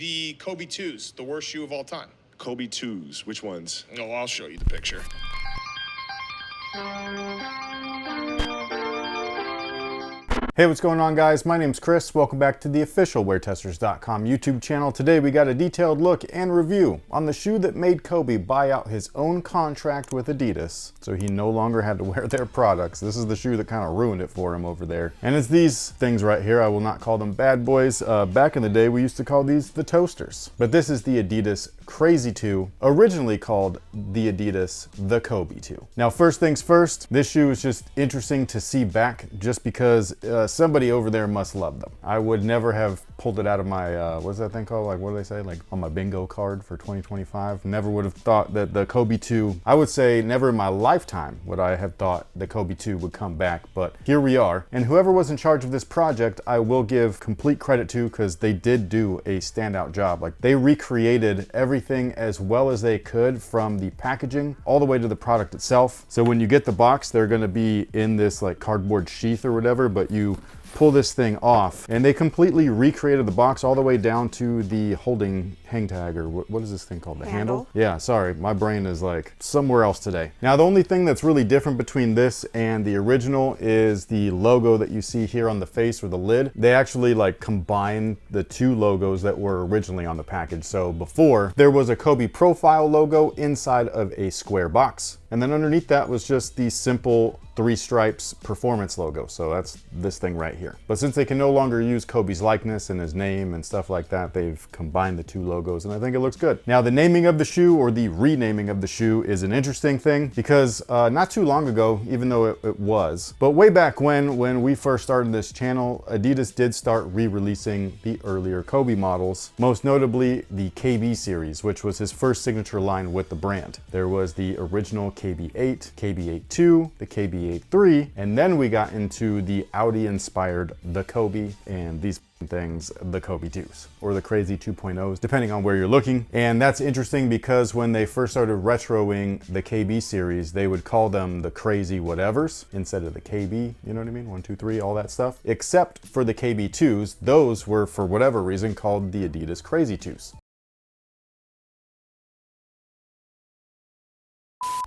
the Kobe 2s, the worst shoe of all time. Kobe 2s, which ones? Oh, I'll show you the picture. Hey, what's going on, guys? My name's Chris. Welcome back to the official WearTesters.com YouTube channel. Today we got a detailed look and review on the shoe that made Kobe buy out his own contract with Adidas, so he no longer had to wear their products. This is the shoe that kind of ruined it for him over there. And it's these things right here. I will not call them bad boys. Back in the day, we used to call these the Toasters. But this is the Adidas Crazy 2, originally called the Adidas the Kobe 2. Now, first things first, this shoe is just interesting to see back just because somebody over there must love them. I would never have pulled it out of my, what's that thing called? Like, what do they say? Like on my bingo card for 2025. Never would have thought that the Kobe 2, I would say never in my lifetime would I have thought the Kobe 2 would come back, but here we are. And whoever was in charge of this project, I will give complete credit to, because they did do a standout job. Like, they recreated everything as well as they could, from the packaging all the way to the product itself. So when you get the box, they're gonna be in this like cardboard sheath or whatever, but you pull this thing off, and they completely recreated the box all the way down to the holding hang tag, or what is this thing called? The handle? Yeah, sorry, my brain is like somewhere else today. Now, the only thing that's really different between this and the original is the logo that you see here on the face or the lid. They actually like combined the two logos that were originally on the package. So before, there was a Kobe profile logo inside of a square box, and then underneath that was just the simple 3 stripes performance logo. So that's this thing right here. But since they can no longer use Kobe's likeness and his name and stuff like that, they've combined the two logos, and I think it looks good. Now, the naming of the shoe, or the renaming of the shoe, is an interesting thing, because not too long ago, even though it was, but way back when we first started this channel, Adidas did start re-releasing the earlier Kobe models, most notably the KB series, which was his first signature line with the brand. There was the original KB8, KB8 2, the KB8 3, and then we got into the Audi inspired the Kobe, and these things, the Kobe 2s, or the Crazy 2.0s, depending on where you're looking. And that's interesting because when they first started retroing the KB series, they would call them the Crazy whatevers instead of the KB, you know what I mean? 1, 2, 3, all that stuff. Except for the KB 2s, those were, for whatever reason, called the Adidas Crazy 2s.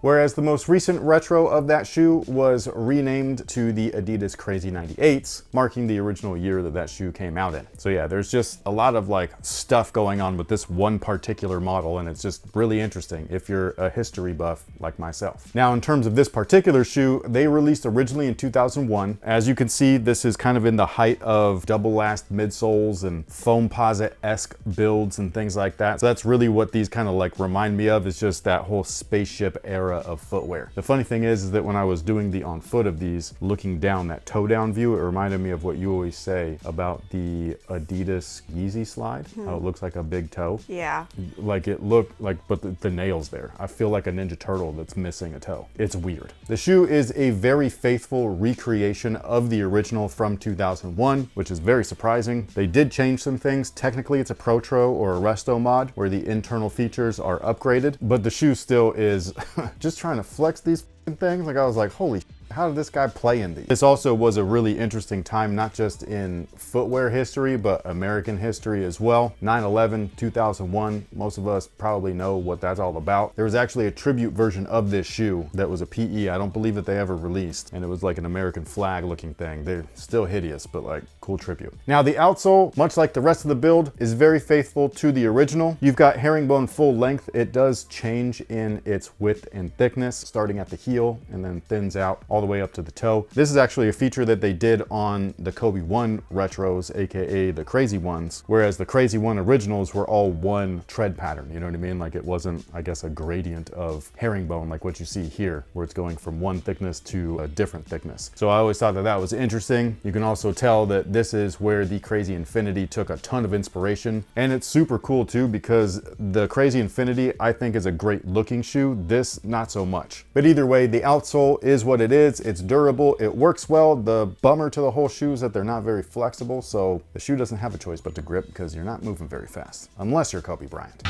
Whereas the most recent retro of that shoe was renamed to the Adidas Crazy 98s, marking the original year that that shoe came out in. So yeah, there's just a lot of like stuff going on with this one particular model, and it's just really interesting if you're a history buff like myself. Now, in terms of this particular shoe, they released originally in 2001. As you can see, this is kind of in the height of double last midsoles and Foamposite-esque builds and things like that. So that's really what these kind of like remind me of, is just that whole spaceship era of footwear. The funny thing is that when I was doing the on foot of these, looking down, that toe down view, it reminded me of what you always say about the Adidas Yeezy slide, how it looks like a big toe. Yeah. Like it looked like, but the nail's there. I feel like a Ninja Turtle that's missing a toe. It's weird. The shoe is a very faithful recreation of the original from 2001, which is very surprising. They did change some things. Technically, it's a Protro or a Resto mod where the internal features are upgraded, but the shoe still is just trying to flex these things. Like, I was like, holy shit, how did this guy play in these? This also was a really interesting time, not just in footwear history, but American history as well. 9/11, 2001, most of us probably know what that's all about. There was actually a tribute version of this shoe that was a PE. I don't believe that they ever released, and it was like an American flag looking thing. They're still hideous, but like cool tribute. Now, the outsole, much like the rest of the build, is very faithful to the original. You've got herringbone full length. It does change in its width and thickness, starting at the heel and then thins out all the way up to the toe. This is actually a feature that they did on the Kobe 1 retros, aka the Crazy ones, whereas the Crazy 1 originals were all one tread pattern, you know what I mean? Like, it wasn't, I guess, a gradient of herringbone like what you see here, where it's going from one thickness to a different thickness. So I always thought that that was interesting. You can also tell that this is where the Crazy Infinity took a ton of inspiration, and it's super cool too, because the Crazy Infinity, I think, is a great looking shoe. This, not so much. But either way, the outsole is what it is. It's durable, it works well. The bummer to the whole shoe is that they're not very flexible, so the shoe doesn't have a choice but to grip, because you're not moving very fast, unless you're Kobe Bryant.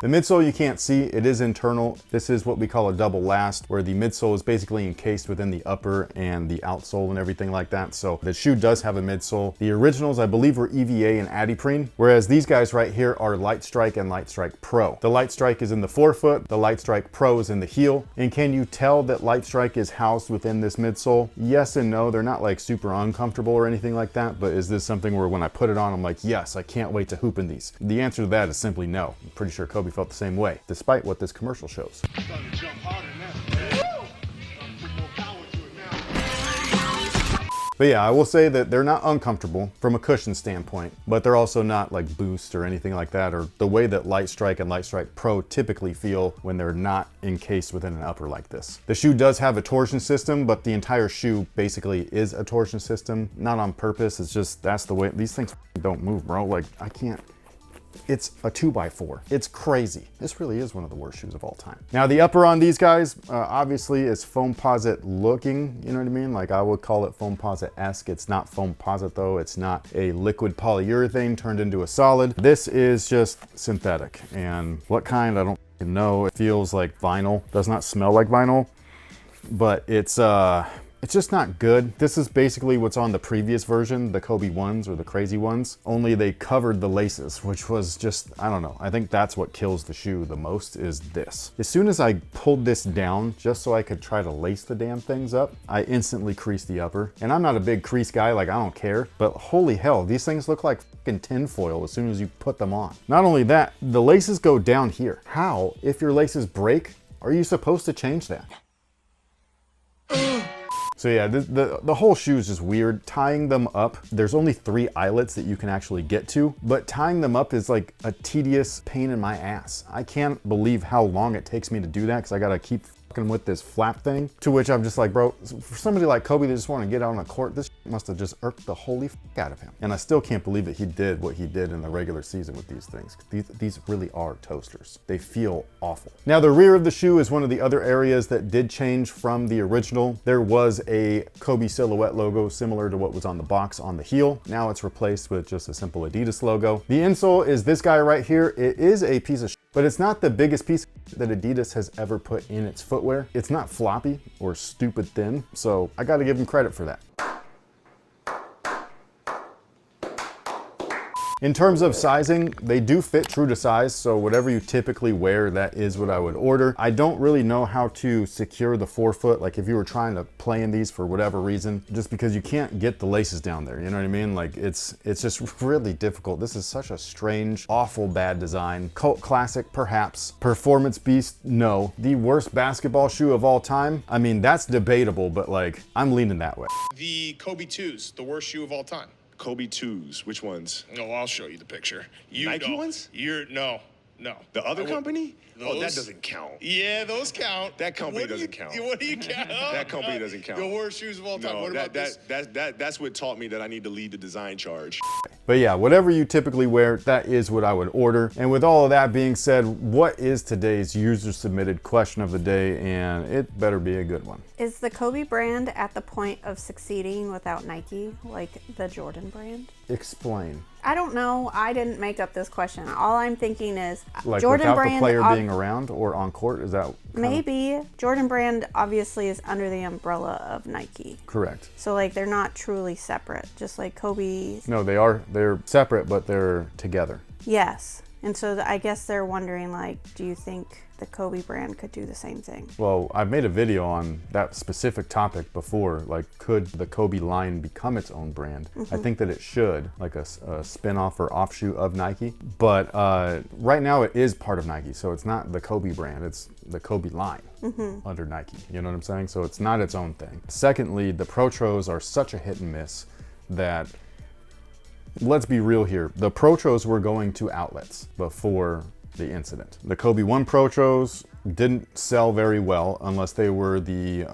The midsole you can't see, it is internal. This is what we call a double last, where the midsole is basically encased within the upper and the outsole and everything like that. So the shoe does have a midsole. The originals, I believe, were EVA and adidas, whereas these guys right here are Light Strike and Light Strike Pro. The Light Strike is in the forefoot, the Light Strike Pro is in the heel. And can you tell that Light Strike is housed within this midsole? Yes and no. They're not like super uncomfortable or anything like that, but is this something where when I put it on, I'm like, yes, I can't wait to hoop in these? The answer to that is simply no. I'm pretty sure Kobe felt the same way, despite what this commercial shows. But yeah, I will say that they're not uncomfortable from a cushion standpoint, but they're also not like Boost or anything like that, or the way that Light Strike and Light Strike Pro typically feel when they're not encased within an upper like this. The shoe does have a torsion system, but the entire shoe basically is a torsion system, not on purpose. It's just, that's the way, these things don't move, bro. Like, I can't. It's a 2x4. It's crazy. This really is one of the worst shoes of all time. Now the upper on these guys, obviously is Foamposite looking, you know what I mean? Like I would call it Foamposite-esque. It's not Foamposite though. It's not a liquid polyurethane turned into a solid. This is just synthetic. And what kind, I don't know. It feels like vinyl. Does not smell like vinyl, but it's just not good. This is basically what's on the previous version, the Kobe ones or the crazy ones, only they covered the laces, which was just, I don't know. I think that's what kills the shoe the most is this. As soon as I pulled this down just so I could try to lace the damn things up, I instantly creased the upper. And I'm not a big crease guy, like I don't care, but holy hell, these things look like fucking tin foil as soon as you put them on. Not only that, the laces go down here. How, if your laces break, are you supposed to change that? So yeah, the whole shoe is just weird. Tying them up, there's only 3 eyelets that you can actually get to, but tying them up is like a tedious pain in my ass. I can't believe how long it takes me to do that because I gotta keep fucking with this flap thing, to which I'm just like, bro, for somebody like Kobe that just want to get out on the court, this must have just irked the holy fuck out of him. And I still can't believe that he did what he did in the regular season with these things. These really are toasters. They feel awful. Now the rear of the shoe is one of the other areas that did change from the original. There was a Kobe silhouette logo similar to what was on the box on the heel. Now it's replaced with just a simple Adidas logo. The insole is this guy right here. It is a piece of shit, but it's not the biggest piece that Adidas has ever put in its footwear. It's not floppy or stupid thin, so I gotta give him credit for that. In terms of sizing, they do fit true to size, so whatever you typically wear, that is what I would order. I don't really know how to secure the forefoot, like if you were trying to play in these for whatever reason, just because you can't get the laces down there, you know what I mean? Like it's just really difficult. This is such a strange, awful bad design. Cult classic, perhaps. Performance beast, no. The worst basketball shoe of all time? I mean, that's debatable, but like, I'm leaning that way. The Kobe 2s, the worst shoe of all time. Kobe 2s, which ones? No, I'll show you the picture. Nike ones? No. The other company? Oh, that Those- doesn't count. Yeah, those count. That company What do doesn't you- count. What do you count? That company doesn't count. The worst shoes of all time. No, What about this? that's what taught me that I need to lead the design charge. But yeah, whatever you typically wear, that is what I would order. And with all of that being said, what is today's user submitted question of the day? And it better be a good one. Is the Kobe brand at the point of succeeding without Nike, like the Jordan brand? Explain. I don't know. I didn't make up this question. All I'm thinking is Like Jordan without brand the player being around or on court, is that kind of maybe Jordan brand obviously is under the umbrella of Nike. correct? So like they're not truly separate, just like Kobe. No, they're separate, but they're together. Yes. And so I guess they're wondering like, do you think the Kobe brand could do the same thing? Well, I've made a video on that specific topic before, like could the Kobe line become its own brand? I think that it should, like a spin-off or offshoot of Nike. But right now it is part of Nike, so it's not the Kobe brand, it's the Kobe line under Nike, you know what I'm saying? So it's not its own thing. Secondly, the Protros are such a hit and miss that, let's be real here, the Protros were going to outlets before the incident. The Kobe 1 Protros didn't sell very well unless they were the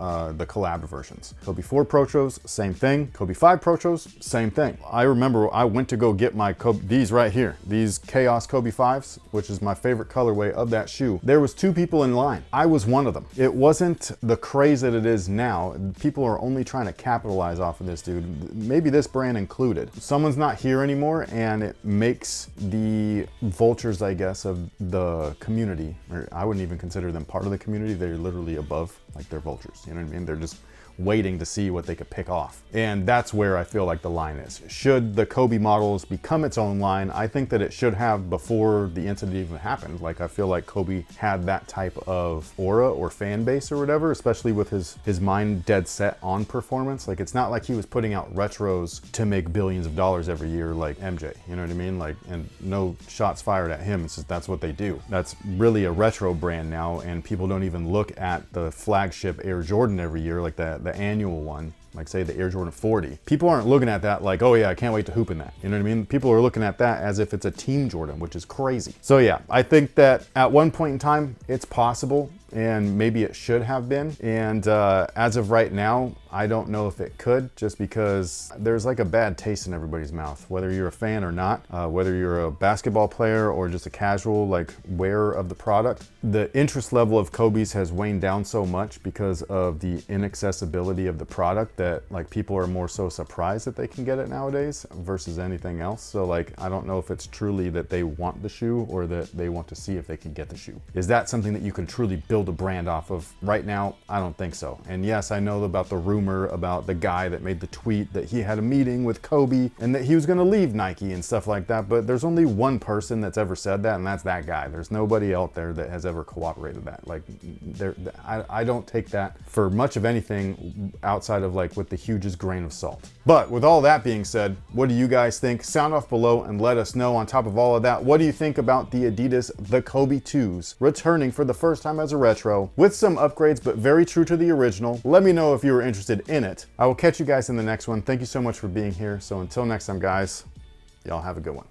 collab versions. Kobe 4 Protros, same thing. Kobe 5 Protros, same thing. I remember I went to go get my these right here, these Chaos Kobe 5s, which is my favorite colorway of that shoe. There was 2 people in line. I was one of them. It wasn't the craze that it is now. People are only trying to capitalize off of this, dude. Maybe this brand included. Someone's not here anymore, and it makes the vultures, I guess, of the community, or I wouldn't even consider them part of the community. They're literally above, like they're vultures. You know what I mean? They're just waiting to see what they could pick off. And that's where I feel like the line is. Should the Kobe models become its own line? I think that it should have before the incident even happened. Like, I feel like Kobe had that type of aura or fan base or whatever, especially with his mind dead set on performance. Like, it's not like he was putting out retros to make billions of dollars every year like MJ, you know what I mean? Like, and no shots fired at him. It's just, that's what they do. That's really a retro brand now, and people don't even look at the flagship Air Jordan every year, like the annual one, like say the Air Jordan 40. People aren't looking at that like, oh yeah, I can't wait to hoop in that. You know what I mean? People are looking at that as if it's a team Jordan, which is crazy. So yeah, I think that at one point in time, it's possible, and maybe it should have been. And as of right now, I don't know if it could, just because there's like a bad taste in everybody's mouth, whether you're a fan or not, whether you're a basketball player or just a casual like wearer of the product. The interest level of Kobe's has waned down so much because of the inaccessibility of the product that like people are more so surprised that they can get it nowadays versus anything else. So like, I don't know if it's truly that they want the shoe or that they want to see if they can get the shoe. Is that something that you can truly build a brand off of? Right now, I don't think so. And yes, I know about the rumor about the guy that made the tweet that he had a meeting with Kobe and that he was going to leave Nike and stuff like that, but there's only one person that's ever said that, and that's that guy. There's nobody out there that has ever corroborated that. Like, I don't take that for much of anything outside of like with the hugest grain of salt. But with all that being said, what do you guys think? Sound off below and let us know. On top of all of that, what do you think about the Adidas the Kobe 2s returning for the first time as a retro with some upgrades, but very true to the original? Let me know if you were interested in it. I will catch you guys in the next one. Thank you so much for being here. So until next time, guys, y'all have a good one.